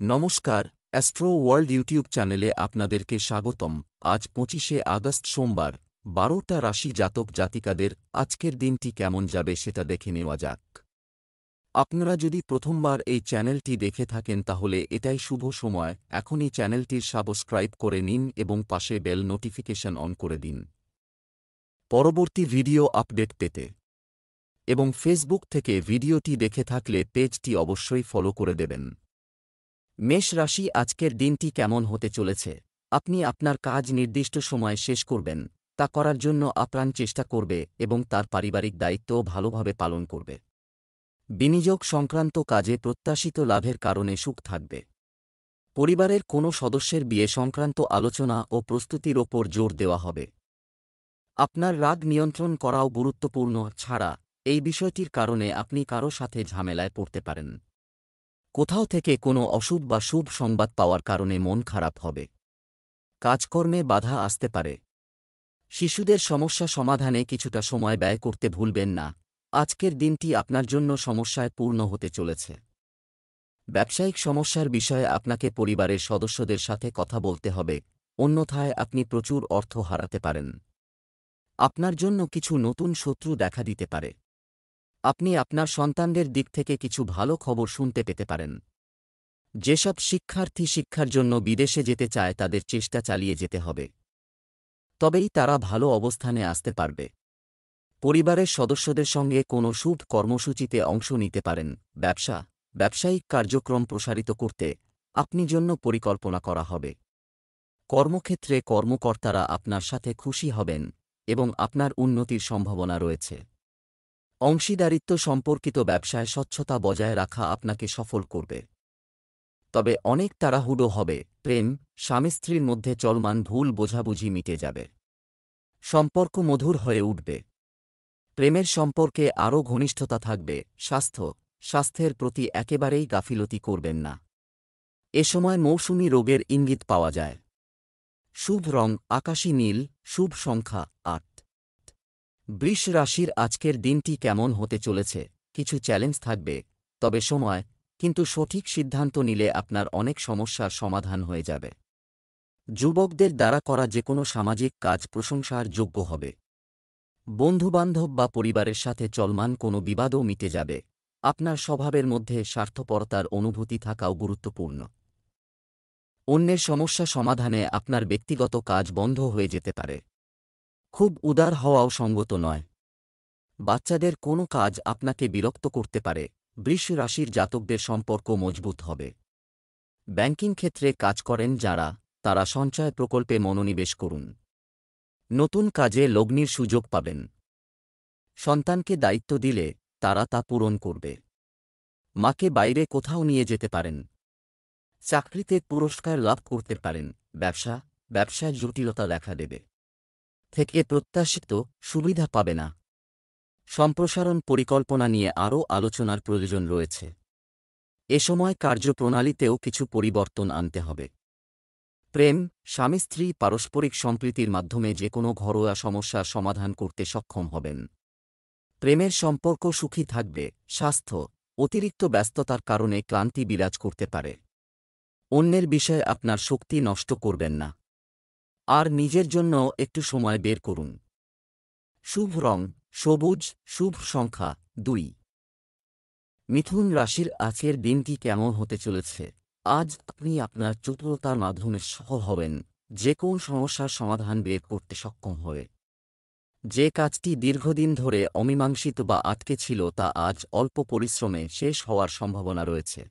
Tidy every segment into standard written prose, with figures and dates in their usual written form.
নমস্কার, astro world YouTube চ্যানেলে আপনাদেরকে স্বাগতম। আজ ২৫শে আগস্ট সোমবার, ১২টা রাশি জাতক জাতিকাদের আজকের দিনটি কেমন যাবে সেটা দেখে নেওয়া যাক। আপনারা যদি প্রথমবার এই চ্যানেলটি দেখে থাকেন তাহলে এটাই শুভ সময়, এখনই চ্যানেলটির সাবস্ক্রাইব করে নিন এবং পাশে বেল নোটিফিকেশন অন করে দিন পরবর্তী ভিডিও আপডেট পেতে। এবং ফেসবুক থেকে ভিডিওটি দেখে থাকলে পেজটি অবশ্যই ফলো করে দেবেন। মেষ রাশি, আজকের দিনটি কেমন হতে চলেছে? আপনি আপনার কাজ নির্দিষ্ট সময়ে শেষ করবেন, তা করার জন্য আপ্রাণ চেষ্টা করবে এবং তার পারিবারিক দায়িত্বও ভালোভাবে পালন করবে। বিনিয়োগ সংক্রান্ত কাজে প্রত্যাশিত লাভের কারণে সুখ থাকবে। পরিবারের কোনো সদস্যের বিয়ে সংক্রান্ত আলোচনা ও প্রস্তুতির ওপর জোর দেওয়া হবে। আপনার রাগ নিয়ন্ত্রণ করাও গুরুত্বপূর্ণ, ছাড়া এই বিষয়টির কারণে আপনি কারো সাথে ঝামেলায় পড়তে পারেন। কোথাও থেকে কোনো অশুভ বা শুভ সংবাদ পাওয়ার কারণে মন খারাপ হবে। কাজকর্মে বাধা আসতে পারে। শিশুদের সমস্যা সমাধানে কিছুটা সময় ব্যয় করতে ভুলবেন না। আজকের দিনটি আপনার জন্য সমস্যায় পূর্ণ হতে চলেছে। ব্যবসায়িক সমস্যার বিষয়ে আপনাকে পরিবারের সদস্যদের সাথে কথা বলতে হবে, অন্যথায় আপনি প্রচুর অর্থ হারাতে পারেন। আপনার জন্য কিছু নতুন শত্রু দেখা দিতে পারে। আপনি আপনার সন্তানদের দিক থেকে কিছু ভালো খবর শুনতে পেতে পারেন। যেসব শিক্ষার্থী শিক্ষার জন্য বিদেশে যেতে চায় তাদের চেষ্টা চালিয়ে যেতে হবে, তবেই তারা ভালো অবস্থানে আসতে পারবে। পরিবারের সদস্যদের সঙ্গে কোনো শুভ কর্মসূচিতে অংশ নিতে পারেন। ব্যবসায়িক কার্যক্রম প্রসারিত করতে আপনি জন্য পরিকল্পনা করা হবে। কর্মক্ষেত্রে কর্মকর্তারা আপনার সাথে খুশি হবেন এবং আপনার উন্নতির সম্ভাবনা রয়েছে। অংশীদারিত্ব সম্পর্কিত ব্যবসায় স্বচ্ছতা বজায় রাখা আপনাকে সফল করবে। তবে অনেক তাড়াহুড়ো হবে। প্রেম, স্বামী স্ত্রীর মধ্যে চলমান ভুল বোঝাবুঝি মিটে যাবে। সম্পর্ক মধুর হয়ে উঠবে। প্রেমের সম্পর্কে আরও ঘনিষ্ঠতা থাকবে। স্বাস্থ্যের প্রতি একেবারেই গাফিলতি করবেন না। এ সময় মৌসুমী রোগের ইঙ্গিত পাওয়া যায়। শুভ রং আকাশী নীল, শুভ সংখ্যা ৮। বৃষ রাশির আজকের দিনটি কেমন হতে চলেছে? কিছু চ্যালেঞ্জ থাকবে, তবে কিন্তু সঠিক সিদ্ধান্ত নিলে আপনার অনেক সমস্যার সমাধান হয়ে যাবে। যুবকদের দ্বারা করা যেকোনো সামাজিক কাজ প্রশংসার যোগ্য হবে। বন্ধুবান্ধব বা পরিবারের সাথে চলমান কোনো বিবাদও মিটে যাবে। আপনার স্বভাবের মধ্যে স্বার্থপরতার অনুভূতি থাকাও গুরুত্বপূর্ণ। অন্যের সমস্যা সমাধানে আপনার ব্যক্তিগত কাজ বন্ধ হয়ে যেতে পারে। খুব উদার হওয়াও সঙ্গত নয়। বাচ্চাদের কোনো কাজ আপনাকে বিরক্ত করতে পারে। বৃষ রাশির জাতকদের সম্পর্ক মজবুত হবে। ব্যাংকিং ক্ষেত্রে কাজ করেন যারা, তারা সঞ্চয় প্রকল্পে মনোনিবেশ করুন। নতুন কাজে লগ্নির সুযোগ পাবেন। সন্তানকে দায়িত্ব দিলে তারা তা পূরণ করবে। মাকে বাইরে কোথাও নিয়ে যেতে পারেন। চাকরিতে পুরস্কার লাভ করতে পারেন। ব্যবসায় জটিলতা দেখা দেবে। থেকে প্রত্যাশিত সুবিধা পাবে না। সম্প্রসারণ পরিকল্পনা নিয়ে আরও আলোচনার প্রয়োজন রয়েছে। এ সময় কার্যপ্রণালীতেও কিছু পরিবর্তন আনতে হবে। প্রেম, স্বামী স্ত্রী পারস্পরিক সম্প্রীতির মাধ্যমে যে কোনো ঘরোয়া সমস্যার সমাধান করতে সক্ষম হবেন। প্রেমের সম্পর্ক সুখী থাকবে। স্বাস্থ্য, অতিরিক্ত ব্যস্ততার কারণে ক্লান্তি বিরাজ করতে পারে। অন্যের বিষয়ে আপনার শক্তি নষ্ট করবেন না, আর নিজের জন্য একটু সময় বের করুন। শুভ রং সবুজ, শুভ সংখ্যা ২। মিথুন রাশির আজকের দিনটি কেমন হতে চলেছে? আজ আপনি আপনার চতুরতার মাধ্যমে সফল হবেন, যে কোন সমস্যার সমাধান বের করতে সক্ষম হবে। যে কাজটি দীর্ঘদিন ধরে অমীমাংসিত বা আটকে ছিল তা আজ অল্প পরিশ্রমে শেষ হওয়ার সম্ভাবনা রয়েছে।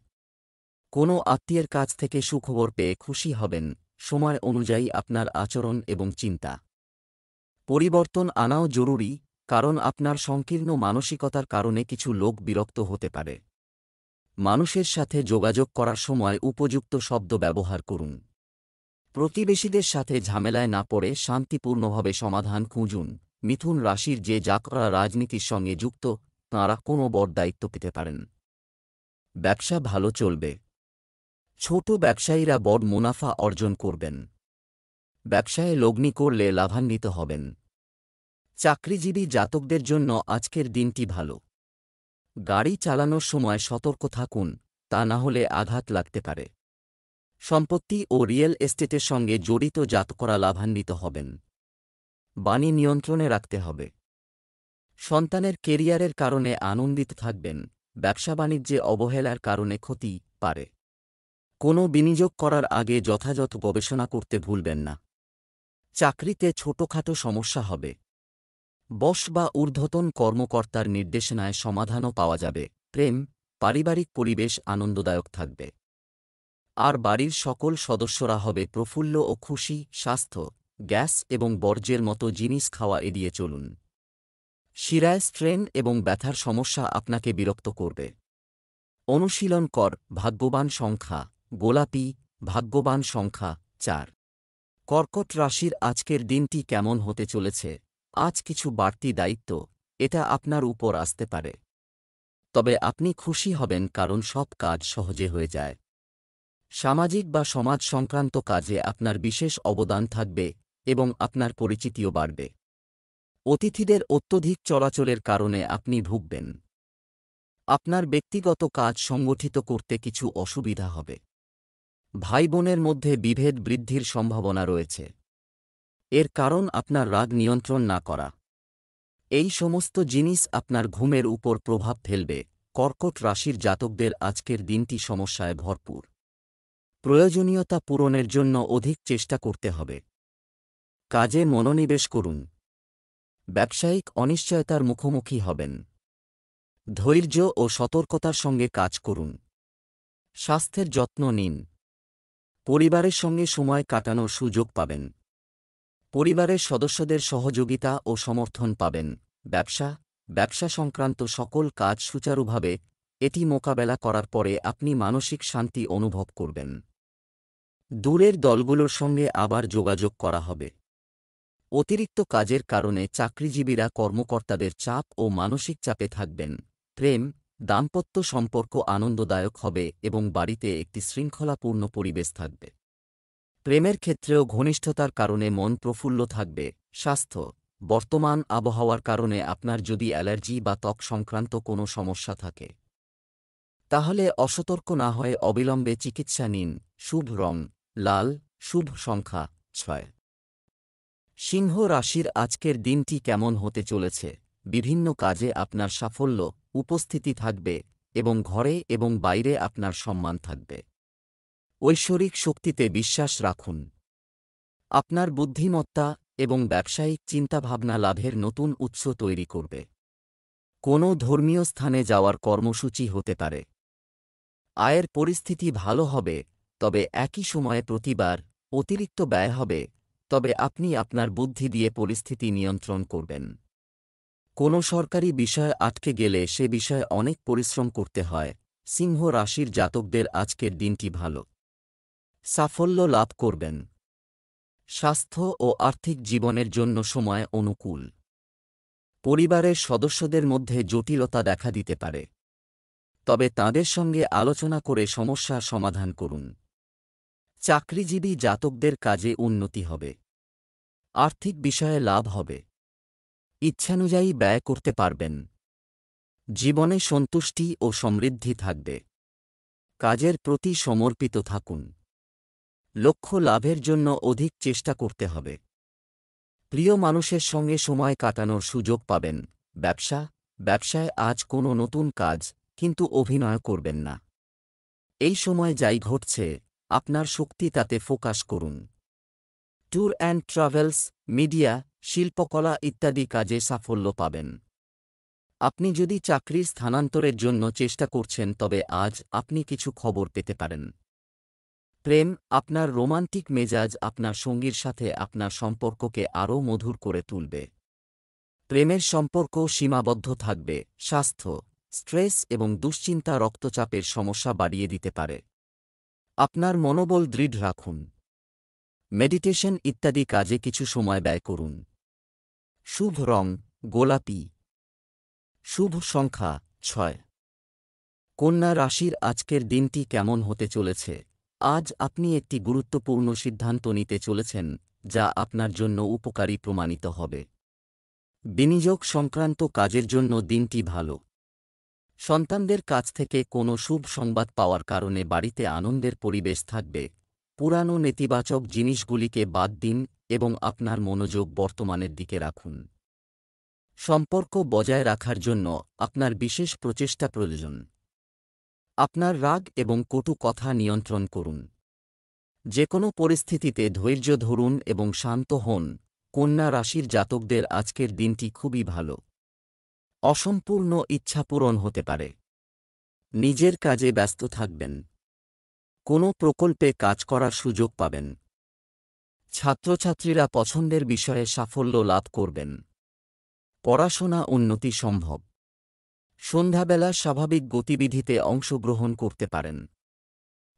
কোনো আত্মীয়ের কাছ থেকে সুখবর পেয়ে খুশি হবেন। সময় অনুযায়ী আপনার আচরণ এবং চিন্তা পরিবর্তন আনাও জরুরি, কারণ আপনার সংকীর্ণ মানসিকতার কারণে কিছু লোক বিরক্ত হতে পারে। মানুষের সাথে যোগাযোগ করার সময় উপযুক্ত শব্দ ব্যবহার করুন। প্রতিবেশীদের সাথে ঝামেলায় না পড়ে শান্তিপূর্ণভাবে সমাধান খুঁজুন। মিথুন রাশির যে যারা রাজনীতির সঙ্গে যুক্ত, তাঁরা কোনো বড় দায়িত্ব পেতে পারেন। ব্যবসা ভালো চলবে। ছোট ব্যবসায়ীরা বড় মুনাফা অর্জন করবেন। ব্যবসায়ে লগ্নি করলে লাভান্বিত হবেন। চাকরিজীবী জাতকদের জন্য আজকের দিনটি ভালো। গাড়ি চালানোর সময় সতর্ক থাকুন, তা না হলে আঘাত লাগতে পারে। সম্পত্তি ও রিয়েল এস্টেটের সঙ্গে জড়িত জাতকরা লাভান্বিত হবেন। বাণী নিয়ন্ত্রণে রাখতে হবে। সন্তানের কেরিয়ারের কারণে আনন্দিত থাকবেন। ব্যবসা-বাণিজ্যে অবহেলার কারণে ক্ষতি পারে। কোনো বিনিয়োগ করার আগে যথাযথ গবেষণা করতে ভুলবেন না। চাকরিতে ছোটখাটো সমস্যা হবে। বস বা ঊর্ধ্বতন কর্মকর্তার নির্দেশনায় সমাধানও পাওয়া যাবে। প্রেম, পারিবারিক পরিবেশ আনন্দদায়ক থাকবে। আর বাড়ির সকল সদস্যরা হবে প্রফুল্ল ও খুশি। স্বাস্থ্য, গ্যাস এবং বর্জ্যের মতো জিনিস খাওয়া এড়িয়ে চলুন। শিরায় স্ট্রেন এবং ব্যথার সমস্যা আপনাকে বিরক্ত করবে। অনুশীলন কর। ভাগ্যবান সংখ্যা গোলাপি, ভাগ্যবান সংখ্যা 4। কর্কট রাশির আজকের দিনটি কেমন হতে চলেছে? আজ কিছু বাড়তি দায়িত্ব এটা আপনার উপর আসতে পারে। তবে আপনি খুশি হবেন কারণ সব কাজ সহজে হয়ে যায়। সামাজিক বা সমাজ সংক্রান্ত কাজে আপনার বিশেষ অবদান থাকবে এবং আপনার পরিচিতিও বাড়বে। অতিথিদের অত্যধিক চলাচলের কারণে আপনি ভুগবেন। আপনার ব্যক্তিগত কাজ সংগঠিত করতে কিছু অসুবিধা হবে। ভাই বোনের মধ্যে বিভেদ বৃদ্ধির সম্ভাবনা রয়েছে। এর কারণ আপনার রাগ নিয়ন্ত্রণ না করা। এই সমস্ত জিনিস আপনার ঘুমের উপর প্রভাব ফেলবে। কর্কট রাশির জাতকদের আজকের দিনটি সমস্যায় ভরপুর। প্রয়োজনীয়তা পূরণের জন্য অধিক চেষ্টা করতে হবে। কাজে মনোনিবেশ করুন। ব্যবসায়িক অনিশ্চয়তার মুখোমুখি হবেন। ধৈর্য ও সতর্কতার সঙ্গে কাজ করুন। স্বাস্থ্যের যত্ন নিন। পরিবারের সঙ্গে সময় কাটানোর সুযোগ পাবেন। পরিবারের সদস্যদের সহযোগিতা ও সমর্থন পাবেন। ব্যবসা সংক্রান্ত সকল কাজ সুচারুভাবে এটি মোকাবেলা করার পরে আপনি মানসিক শান্তি অনুভব করবেন। দূরের দলগুলোর সঙ্গে আবার যোগাযোগ করা হবে। অতিরিক্ত কাজের কারণে চাকরিজীবীরা কর্মকর্তাদের চাপ ও মানসিক চাপে থাকবেন। প্রেম, দাম্পত্য সম্পর্ক আনন্দদায়ক হবে এবং বাড়িতে একটি শৃঙ্খলাপূর্ণ পরিবেশ থাকবে। প্রেমের ক্ষেত্রেও ঘনিষ্ঠতার কারণে মন প্রফুল্ল থাকবে। স্বাস্থ্য, বর্তমান আবহাওয়ার কারণে আপনার যদি অ্যালার্জি বা ত্বক সংক্রান্ত কোনো সমস্যা থাকে তাহলে অসতর্ক না হয়ে অবিলম্বে চিকিৎসা নিন। শুভ রং লাল, শুভ সংখ্যা 6। সিংহ রাশির আজকের দিনটি কেমন হতে চলেছে? বিভিন্ন কাজে আপনার সাফল্য উপস্থিতি থাকবে এবং ঘরে এবং বাইরে আপনার সম্মান থাকবে। ঐশ্বরিক শক্তিতে বিশ্বাস রাখুন। আপনার বুদ্ধিমত্তা এবং ব্যবসায়িক চিন্তাভাবনা লাভের নতুন উৎস তৈরি করবে। কোনো ধর্মীয় স্থানে যাওয়ার কর্মসূচি হতে পারে। আয়ের পরিস্থিতি ভালো হবে, তবে একই সময়ে প্রতিবার অতিরিক্ত ব্যয় হবে, তবে আপনি আপনার বুদ্ধি দিয়ে পরিস্থিতি নিয়ন্ত্রণ করবেন। কোনো সরকারি বিষয় আটকে গেলে সে বিষয়ে অনেক পরিশ্রম করতে হয়। সিংহ রাশির জাতকদের আজকের দিনটি ভালো। সাফল্য লাভ করবেন। স্বাস্থ্য ও আর্থিক জীবনের জন্য সময় অনুকূল। পরিবারের সদস্যদের মধ্যে জটিলতা দেখা দিতে পারে, তবে তাঁদের সঙ্গে আলোচনা করে সমস্যার সমাধান করুন। চাকরিজীবী জাতকদের কাজে উন্নতি হবে। আর্থিক বিষয়ে লাভ হবে। ইচ্ছানুযায়ী ব্যয় করতে পারবেন। জীবনে সন্তুষ্টি ও সমৃদ্ধি থাকবে। কাজের প্রতি সমর্পিত থাকুন। লক্ষ্য লাভের জন্য অধিক চেষ্টা করতে হবে। প্রিয় মানুষের সঙ্গে সময় কাটানোর সুযোগ পাবেন। ব্যবসায় আজ কোনো নতুন কাজ, কিন্তু অভিনয় করবেন না। এই সময় যাই ঘটছে আপনার শক্তি তাতে ফোকাস করুন। ট্যুর অ্যান্ড ট্রাভেলস, মিডিয়া, শিল্পকলা ইত্যাদি কাজে সাফল্য পাবেন। আপনি যদি চাকরির স্থানান্তরের জন্য চেষ্টা করছেন তবে আজ আপনি কিছু খবর পেতে পারেন। প্রেম, আপনার রোমান্টিক মেজাজ আপনার সঙ্গীর সাথে আপনার সম্পর্ককে আরও মধুর করে তুলবে। প্রেমের সম্পর্ক সীমাবদ্ধ থাকবে। স্বাস্থ্য, স্ট্রেস এবং দুশ্চিন্তা রক্তচাপের সমস্যা বাড়িয়ে দিতে পারে। আপনার মনোবল দৃঢ় রাখুন। মেডিটেশন ইত্যাদি কাজে কিছু সময় ব্যয় করুন। শুভ রং গোলাপি, শুভ সংখ্যা 6। কন্যা রাশির আজকের দিনটি কেমন হতে চলেছে? আজ আপনি একটি গুরুত্বপূর্ণ সিদ্ধান্ত নিতে চলেছেন যা আপনার জন্য উপকারী প্রমাণিত হবে। বিনিয়োগ সংক্রান্ত কাজের জন্য দিনটি ভালো। সন্তানদের কাছ থেকে কোনো শুভ সংবাদ পাওয়ার কারণে বাড়িতে আনন্দের পরিবেশ থাকবে। পুরানো নেতিবাচক জিনিসগুলিকে বাদ দিন এবং আপনার মনোযোগ বর্তমানের দিকে রাখুন। সম্পর্ক বজায় রাখার জন্য আপনার বিশেষ প্রচেষ্টা প্রয়োজন। আপনার রাগ এবং কটু কথা নিয়ন্ত্রণ করুন। যেকোনো পরিস্থিতিতে ধৈর্য ধরুন এবং শান্ত হন। কন্যা রাশির জাতকদের আজকের দিনটি খুবই ভালো। অসম্পূর্ণ ইচ্ছা পূরণ হতে পারে। নিজের কাজে ব্যস্ত থাকবেন। কোনো প্রকল্পে কাজ করার সুযোগ পাবেন। ছাত্রছাত্রীরা পছন্দের বিষয়ে সাফল্য লাভ করবেন। পড়াশোনা উন্নতি সম্ভব। সন্ধ্যাবেলা স্বাভাবিক গতিবিধিতে অংশগ্রহণ করতে পারেন।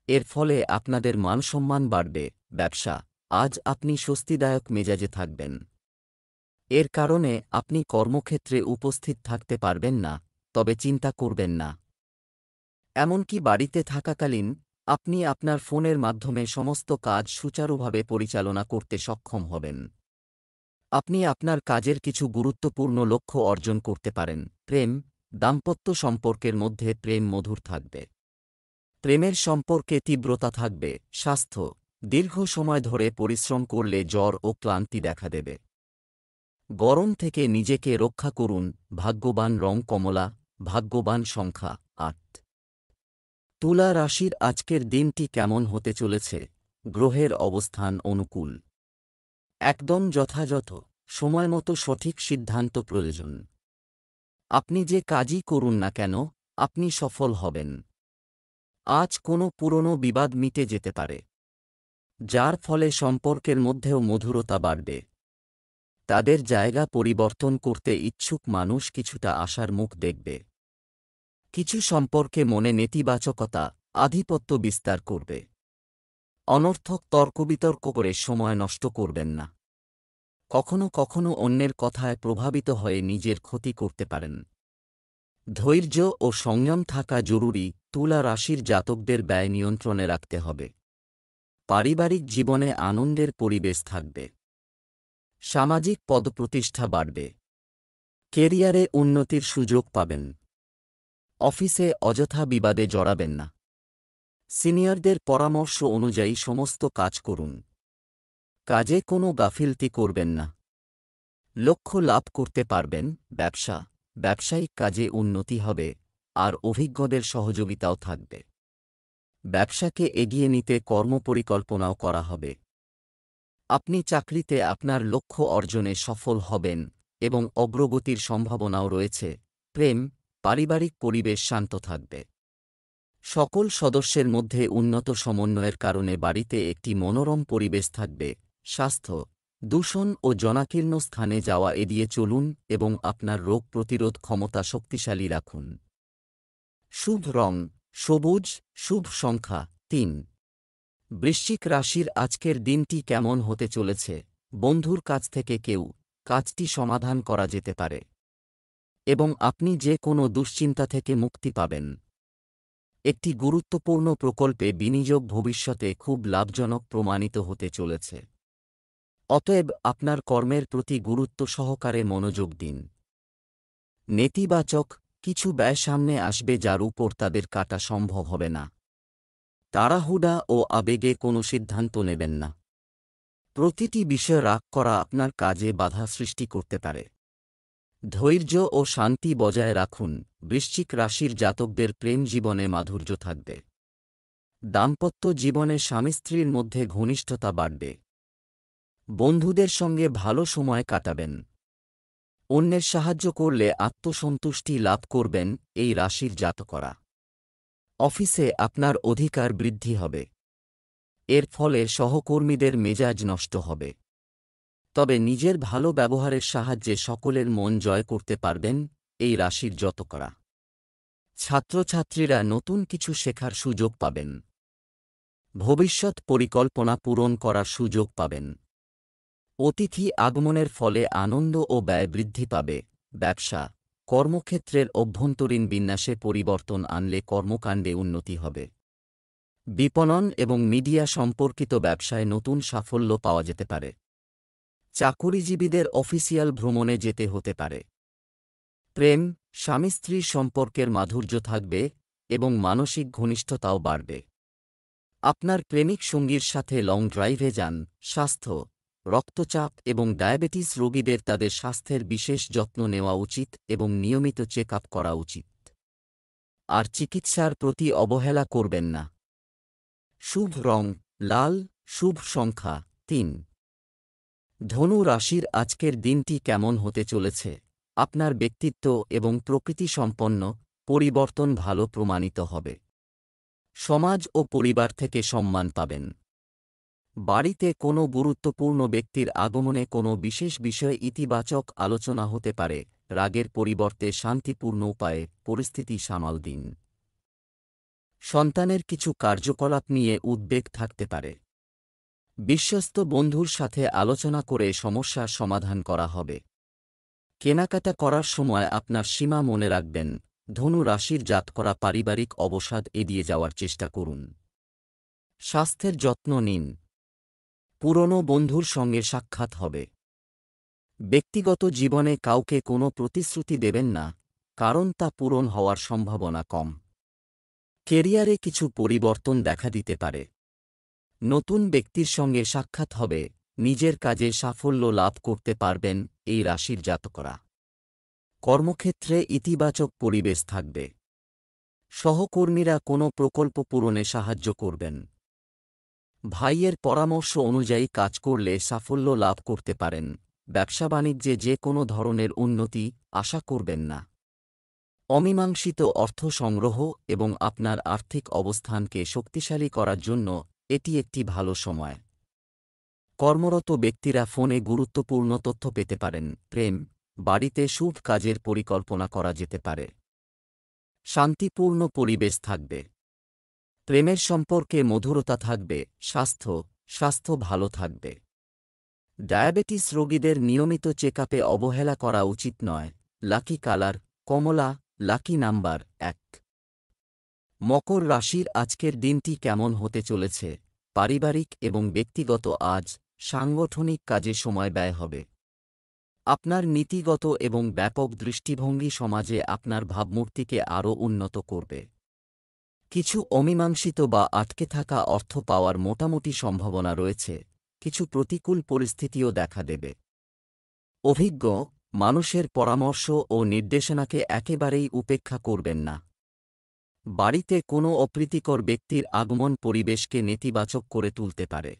এর ফলে আপনাদের মানসম্মান বাড়বে। ব্যবসা, আজ আপনি স্বস্তিদায়ক মেজাজে থাকবেন। এর কারণে আপনি কর্মক্ষেত্রে উপস্থিত থাকতে পারবেন না, তবে চিন্তা করবেন না। এমনকি বাড়িতে থাকাকালীন আপনি আপনার ফোনের মাধ্যমে সমস্ত কাজ সুচারুভাবে পরিচালনা করতে সক্ষম হবেন। আপনি আপনার কাজের কিছু গুরুত্বপূর্ণ লক্ষ্য অর্জন করতে পারেন। প্রেম, দাম্পত্য সম্পর্কের মধ্যে প্রেম মধুর থাকবে। প্রেমের সম্পর্কে তীব্রতা থাকবে। স্বাস্থ্য, দীর্ঘ সময় ধরে পরিশ্রম করলে জ্বর ও ক্লান্তি দেখা দেবে। গরম থেকে নিজেকে রক্ষা করুন। ভাগ্যবান রং কমলা। ভাগ্যবান সংখ্যা ৮। তুলা রাশির আজকের দিনটি কেমন হতে চলেছে? গ্রহের অবস্থান অনুকূল। একদম যথাযথ। সময়মতো সঠিক সিদ্ধান্ত প্রয়োজন। আপনি যে কাজই করুন না কেন, আপনি সফল হবেন। আজ কোনো পুরনো বিবাদ মিটে যেতে পারে, যার ফলে সম্পর্কের মধ্যেও মধুরতা বাড়বে। তাদের জায়গা পরিবর্তন করতে ইচ্ছুক মানুষ কিছুটা আশার মুখ দেখবে। কিছু সম্পর্কে মনে নেতিবাচকতা আধিপত্য বিস্তার করবে। অনর্থক তর্কবিতর্ক করে সময় নষ্ট করবেন না। কখনো কখনো অন্যের কথায় প্রভাবিত হয়ে নিজের ক্ষতি করতে পারেন। ধৈর্য ও সংযম থাকা জরুরি। তুলা রাশির জাতকদের ব্যয় নিয়ন্ত্রণে রাখতে হবে। পারিবারিক জীবনে আনন্দের পরিবেশ থাকবে। সামাজিক পদপ্রতিষ্ঠা বাড়বে। কেরিয়ারে উন্নতির সুযোগ পাবেন। অফিসে অযথা বিবাদে জড়াবেন না। সিনিয়রদের পরামর্শ অনুযায়ী সমস্ত কাজ করুন। কাজে কোনো গাফিলতি করবেন না। লক্ষ্য লাভ করতে পারবেন। ব্যবসা, ব্যবসায়িক কাজে উন্নতি হবে আর অভিজ্ঞদের সহযোগিতাও থাকবে। ব্যবসাকে এগিয়ে নিতে কর্মপরিকল্পনাও করা হবে। আপনি চাকরিতে আপনার লক্ষ্য অর্জনে সফল হবেন এবং অগ্রগতির সম্ভাবনাও রয়েছে। প্রেম, পারিবারিক পরিবেশ শান্ত থাকবে। সকল সদস্যের মধ্যে উন্নত সমন্বয়ের কারণে বাড়িতে একটি মনোরম পরিবেশ থাকবে। স্বাস্থ্য, দূষণ ও জনাকীর্ণ স্থানে যাওয়া এড়িয়ে চলুন এবং আপনার রোগ প্রতিরোধ ক্ষমতা শক্তিশালী রাখুন। শুভ রং সবুজ। শুভ সংখ্যা ৩। বৃশ্চিক রাশির আজকের দিনটি কেমন হতে চলেছে? বন্ধুর কাছ থেকে কেউ কাজটি সমাধান করা যেতে পারে এবং আপনি যে কোনো দুশ্চিন্তা থেকে মুক্তি পাবেন। একটি গুরুত্বপূর্ণ প্রকল্পে বিনিয়োগ ভবিষ্যতে খুব লাভজনক প্রমাণিত হতে চলেছে। অতএব আপনার কর্মের প্রতি গুরুত্ব সহকারে মনোযোগ দিন। নেতিবাচক কিছু ব্যয় সামনে আসবে যার উপর তাদের কাটা সম্ভব হবে না। তাড়াহুড়া ও আবেগে কোনো সিদ্ধান্ত নেবেন না। প্রতিটি বিষয়ে রাগ করা আপনার কাজে বাধা সৃষ্টি করতে পারে। ধৈর্য ও শান্তি বজায় রাখুন। বৃশ্চিক রাশির জাতকদের প্রেম জীবনে মাধুর্য থাকবে। দাম্পত্য জীবনে স্বামী স্ত্রীর মধ্যে ঘনিষ্ঠতা বাড়বে। বন্ধুদের সঙ্গে ভালো সময় কাটাবেন। অন্যের সাহায্য করলে আত্মসন্তুষ্টি লাভ করবেন এই রাশির জাতকরা। অফিসে আপনার অধিকার বৃদ্ধি হবে। এর ফলে সহকর্মীদের মেজাজ নষ্ট হবে। তবে নিজের ভালো ব্যবহারের সাহায্যে সকলের মন জয় করতে পারবেন এই রাশির জাতকরা। ছাত্রছাত্রীরা নতুন কিছু শেখার সুযোগ পাবেন। ভবিষ্যৎ পরিকল্পনা পূরণ করার সুযোগ পাবেন। অতিথি আগমনের ফলে আনন্দ ও ব্যয় বৃদ্ধি পাবে। ব্যবসা, কর্মক্ষেত্রের অভ্যন্তরীণ বিন্যাসে পরিবর্তন আনলে কর্মকাণ্ডে উন্নতি হবে। বিপণন এবং মিডিয়া সম্পর্কিত ব্যবসায় নতুন সাফল্য পাওয়া যেতে পারে। চাকুরিজীবীদের অফিসিয়াল ভ্রমণে যেতে হতে পারে। প্রেম, স্বামী স্ত্রীর সম্পর্কের মাধুর্য থাকবে এবং মানসিক ঘনিষ্ঠতাও বাড়বে। আপনার প্রেমিক সঙ্গীর সাথে লং ড্রাইভে যান। স্বাস্থ্য, রক্তচাপ এবং ডায়াবেটিস রোগীদের তাদের স্বাস্থ্যের বিশেষ যত্ন নেওয়া উচিত এবং নিয়মিত চেক আপ করা উচিত। আর চিকিৎসার প্রতি অবহেলা করবেন না। শুভ রং লাল, শুভ সংখ্যা 3। ধনু রাশির আজকের দিনটি কেমন হতে চলেছে? আপনার ব্যক্তিত্ব এবং প্রকৃতি সম্পন্ন পরিবর্তন ভালো প্রমাণিত হবে। সমাজ ও পরিবার থেকে সম্মান পাবেন। বাড়িতে কোনো গুরুত্বপূর্ণ ব্যক্তির আগমনে কোনো বিশেষ বিষয়ে ইতিবাচক আলোচনা হতে পারে। রাগের পরিবর্তে শান্তিপূর্ণ উপায়ে পরিস্থিতি সামাল দিন। সন্তানের কিছু কার্যকলাপ নিয়ে উদ্বেগ থাকতে পারে। বিশ্বস্ত বন্ধুর সাথে আলোচনা করে সমস্যার সমাধান করা হবে। কেনাকাটা করার সময় আপনার সীমা মনে রাখবেন। ধনু রাশির জাতকরা পারিবারিক অবসাদ এড়িয়ে যাওয়ার চেষ্টা করুন। স্বাস্থ্যের যত্ন নিন। পুরনো বন্ধুর সঙ্গে সাক্ষাৎ হবে। ব্যক্তিগত জীবনে কাউকে কোনো প্রতিশ্রুতি দেবেন না, কারণ তা পূরণ হওয়ার সম্ভাবনা কম। কেরিয়ারে কিছু পরিবর্তন দেখা দিতে পারে। নতুন ব্যক্তির সঙ্গে সাক্ষাৎ হবে। নিজের কাজে সাফল্য লাভ করতে পারবেন এই রাশির জাতকরা। কর্মক্ষেত্রে ইতিবাচক পরিবেশ থাকবে। সহকর্মীরা কোনো প্রকল্প পূরণে সাহায্য করবেন। ভাইয়ের পরামর্শ অনুযায়ী কাজ করলে সাফল্য লাভ করতে পারেন। ব্যবসা বাণিজ্যে যে কোনো ধরনের উন্নতি আশা করবেন না। অমীমাংসিত অর্থ সংগ্রহ এবং আপনার আর্থিক অবস্থানকে শক্তিশালী করার জন্য এটি একটি ভালো সময়। কর্মরত ব্যক্তিরা ফোনে গুরুত্বপূর্ণ তথ্য পেতে পারেন। প্রেম, বাড়িতে শুভ কাজের পরিকল্পনা করা যেতে পারে। শান্তিপূর্ণ পরিবেশ থাকবে। প্রেমের সম্পর্কে মধুরতা থাকবে। স্বাস্থ্য ভালো থাকবে। ডায়াবেটিস রোগীদের নিয়মিত চেকআপে অবহেলা করা উচিত নয়। লাকি কালার কমলা, লাকি নাম্বার 1। মকর রাশির আজকের দিনটি কেমন হতে চলেছে? পারিবারিক এবং ব্যক্তিগত আজ সাংগঠনিক কাজে সময় ব্যয় হবে। আপনার নীতিগত এবং ব্যাপক দৃষ্টিভঙ্গি সমাজে আপনার ভাবমূর্তিকে আরও উন্নত করবে। কিছু অমীমাংসিত বা আটকে থাকা অর্থ পাওয়ার মোটামুটি সম্ভাবনা রয়েছে। কিছু প্রতিকূল পরিস্থিতিও দেখা দেবে। অভিজ্ঞ মানুষের পরামর্শ ও নির্দেশনাকে একেবারেই উপেক্ষা করবেন না। বাড়িতে কোনো অপ্রীতিকর ব্যক্তির আগমন পরিবেশকে নেতিবাচক করে তুলতে পারে।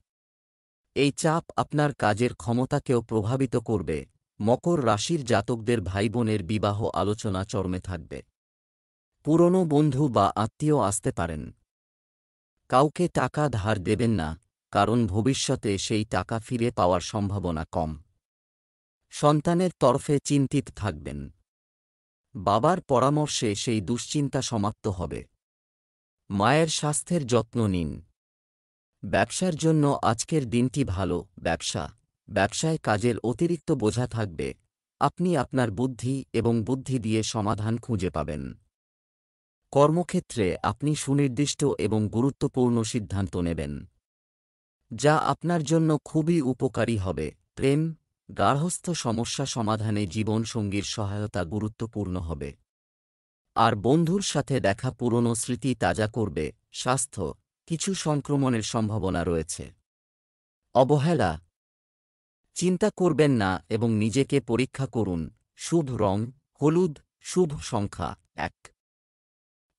এই চাপ আপনার কাজের ক্ষমতাকেও প্রভাবিত করবে। মকর রাশির জাতকদের ভাইবোনের বিবাহ আলোচনা চরমে থাকবে। পুরনো বন্ধু বা আত্মীয় আসতে পারেন। কাউকে টাকা ধার দেবেন না, কারণ ভবিষ্যতে সেই টাকা ফিরে পাওয়ার সম্ভাবনা কম। সন্তানের তরফে চিন্তিত থাকবেন। বাবার পরামর্শে সেই দুশ্চিন্তা সমাপ্ত হবে। মায়ের স্বাস্থ্যের যত্ন নিন। ব্যবসার জন্য আজকের দিনটি ভালো। ব্যবসায় কাজের অতিরিক্ত বোঝা থাকবে। আপনি আপনার বুদ্ধি এবং বুদ্ধি দিয়ে সমাধান খুঁজে পাবেন। কর্মক্ষেত্রে আপনি সুনির্দিষ্ট এবং গুরুত্বপূর্ণ সিদ্ধান্ত নেবেন, যা আপনার জন্য খুবই উপকারী হবে। প্রেম, গার্হস্থ্য সমস্যা সমাধানে জীবনসঙ্গীর সহায়তা গুরুত্বপূর্ণ হবে। আর বন্ধুর সাথে দেখা পুরনো স্মৃতি তাজা করবে। স্বাস্থ্য, কিছু সংক্রমণের সম্ভাবনা রয়েছে। অবহেলা চিন্তা করবেন না এবং নিজেকে পরীক্ষা করুন। শুভ রং হলুদ, শুভ সংখ্যা 1।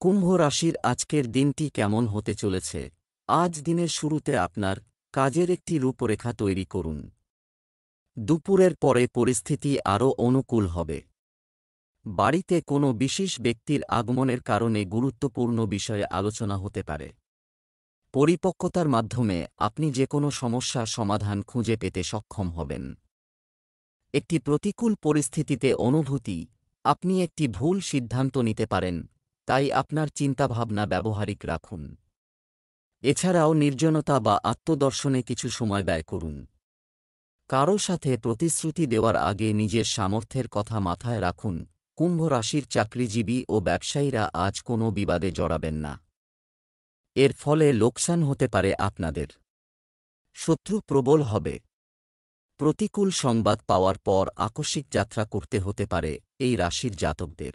কুম্ভ রাশির আজকের দিনটি কেমন হতে চলেছে? আজ দিনের শুরুতে আপনার কাজের একটি রূপরেখা তৈরি করুন। দুপুরের পরে পরিস্থিতি আরও অনুকূল হবে। বাড়িতে কোনো বিশেষ ব্যক্তির আগমনের কারণে গুরুত্বপূর্ণ বিষয়ে আলোচনা হতে পারে। পরিপক্কতার মাধ্যমে আপনি যে কোনো সমস্যার সমাধান খুঁজে পেতে সক্ষম হবেন। একটি প্রতিকূল পরিস্থিতিতে অনুভূতি, আপনি একটি ভুল সিদ্ধান্ত নিতে পারেন, তাই আপনার চিন্তাভাবনা ব্যবহারিক রাখুন। এছাড়াও নির্জনতা বা আত্মদর্শনে কিছু সময় ব্যয় করুন। কারও সাথে প্রতিশ্রুতি দেওয়ার আগে নিজের সামর্থ্যের কথা মাথায় রাখুন। কুম্ভ রাশির চাকরিজীবী ও ব্যবসায়ীরা আজ কোনো বিবাদে জড়াবেন না। এর ফলে লোকসান হতে পারে আপনাদের। শত্রু প্রবল হবে। প্রতিকূল সংবাদ পাওয়ার পর আকস্মিক যাত্রা করতে হতে পারে এই রাশির জাতকদের,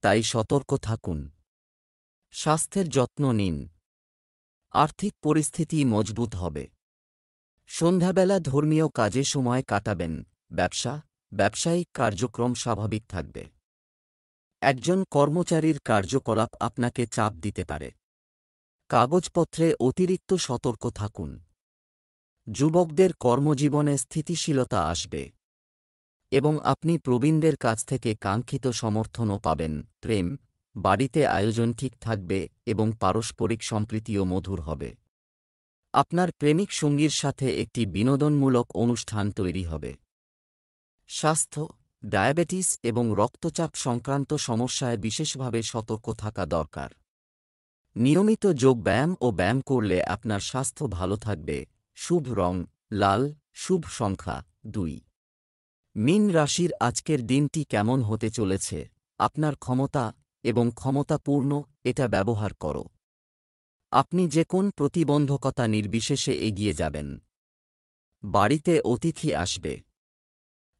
তাই সতর্ক থাকুন। স্বাস্থ্যের যত্ন নিন। আর্থিক পরিস্থিতি মজবুত হবে। সন্ধ্যাবেলা ধর্মীয় কাজে সময় কাটাবেন। ব্যবসায়িক কার্যক্রম স্বাভাবিক থাকবে। একজন কর্মচারীর কার্যকলাপ আপনাকে চাপ দিতে পারে। কাগজপত্রে অতিরিক্ত সতর্ক থাকুন। যুবকদের কর্মজীবনে স্থিতিশীলতা আসবে এবং আপনি প্রবীণদের কাছ থেকে কাঙ্ক্ষিত সমর্থনও পাবেন। বাড়িতে আয়োজন ঠিক থাকবে এবং পারস্পরিক সম্প্রীতিও মধুর হবে। আপনার প্রেমিক সঙ্গীর সাথে একটি বিনোদনমূলক অনুষ্ঠান তৈরি হবে। স্বাস্থ্য, ডায়াবেটিস এবং রক্তচাপ সংক্রান্ত সমস্যায় বিশেষভাবে সতর্ক থাকা দরকার। নিয়মিত যোগব্যায়াম ও ব্যায়াম করলে আপনার স্বাস্থ্য ভালো থাকবে। শুভ রং লাল, শুভ সংখ্যা 2। মীন রাশির আজকের দিনটি কেমন হতে চলেছে? আপনার ক্ষমতা এবং ক্ষমতাপূর্ণ এটা ব্যবহার করো। আপনি যে কোন প্রতিবন্ধকতা নির্বিশেষে এগিয়ে যাবেন। বাড়িতে অতিথি আসবে,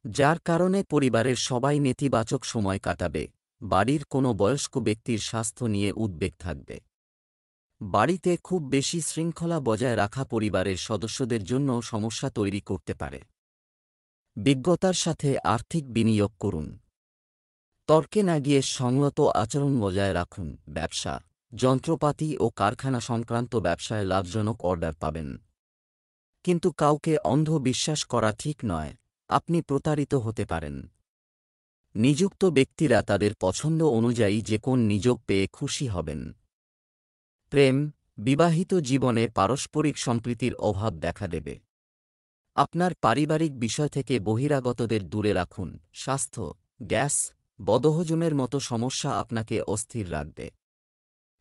যার কারণে পরিবারের সবাই নেতিবাচক সময় কাটাবে। বাড়ির কোনো বয়স্ক ব্যক্তির স্বাস্থ্য নিয়ে উদ্বেগ থাকবে। বাড়িতে খুব বেশি শৃঙ্খলা বজায় রাখা পরিবারের সদস্যদের জন্য সমস্যা তৈরি করতে পারে। বিজ্ঞতার সাথে আর্থিক বিনিয়োগ করুন। তর্কে না গিয়ে সংযত আচরণ বজায় রাখুন। ব্যবসা, যন্ত্রপাতি ও কারখানা সংক্রান্ত ব্যবসায় লাভজনক অর্ডার পাবেন। কিন্তু কাউকে অন্ধ বিশ্বাস করা ঠিক নয়, আপনি প্রতারিত হতে পারেন। নিযুক্ত ব্যক্তিরা তাদের পছন্দ অনুযায়ী যে কোন নিযোগ পেয়ে খুশি হবেন। বিবাহিত জীবনে পারস্পরিক সম্প্রীতির অভাব দেখা দেবে। আপনার পারিবারিক বিষয় থেকে বহিরাগতদের দূরে রাখুন। স্বাস্থ্য, গ্যাস, বদহজমের মতো সমস্যা আপনাকে অস্থির রাখবে।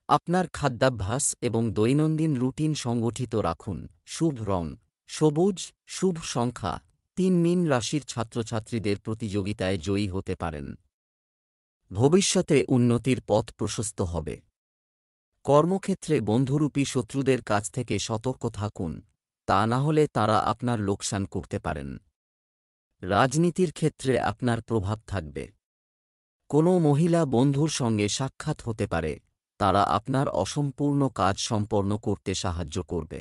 আপনার খাদ্যাভ্যাস এবং দৈনন্দিন রুটিন সংগঠিত রাখুন। শুভ রং সবুজ, শুভ সংখ্যা 3। মীন রাশির ছাত্রছাত্রীদের প্রতিযোগিতায় জয়ী হতে পারেন। ভবিষ্যতে উন্নতির পথ প্রশস্ত হবে। কর্মক্ষেত্রে বন্ধুরূপী শত্রুদের কাছ থেকে সতর্ক থাকুন, তা না হলে তারা আপনার লোকসান করতে পারেন। রাজনীতির ক্ষেত্রে আপনার প্রভাব থাকবে। কোনো মহিলা বন্ধুর সঙ্গে সাক্ষাৎ হতে পারে, তারা আপনার অসম্পূর্ণ কাজ সম্পন্ন করতে সাহায্য করবে।